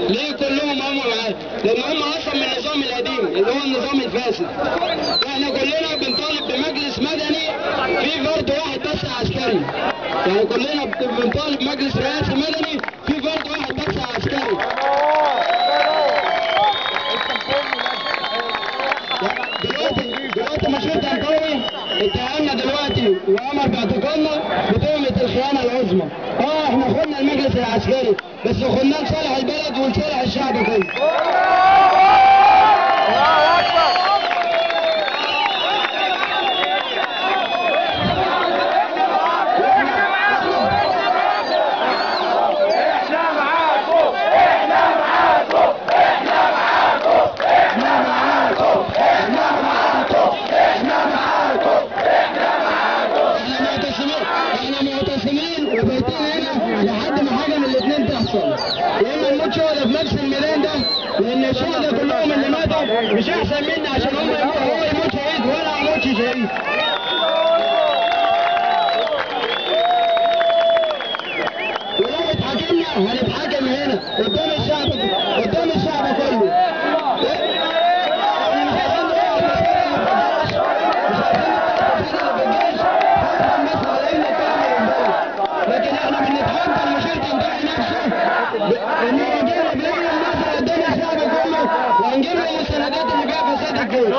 ليه كلهم هم معاه؟ لان هم اصلا من النظام القديم اللي هو النظام الفاسد. احنا كلنا بنطالب بمجلس مدني فيه فرد واحد بس عسكري. يعني كلنا بنطالب مجلس رئاسي مدني فيه فرد واحد بس عسكري. دلوقتي مشير طنطاوي اتهمنا دلوقتي وامر باعتقالنا بتهمه الخيانه العظمى. احنا خدنا المجلس العسكري بس خدناه لصالح البلد ولصالح الشعب كله. لحد ما حاجه من الاثنين تحصل، يا اما نموت شهداء في نفس الميدان ده، لان الشهداء كلهم اللي ماتوا مش احسن منا عشان هو يموت شهيد وانا ما اموتش شهيد. ولو اتحاكمنا هنتحاكم هنا قدام الشعب كله. لكن احنا بنتحدى المشير طنطاوي نفسه ان هو جاي بيعمل مصر قدام الشعب كله وهنجيب له المستندات اللي فيها فساد الجيش.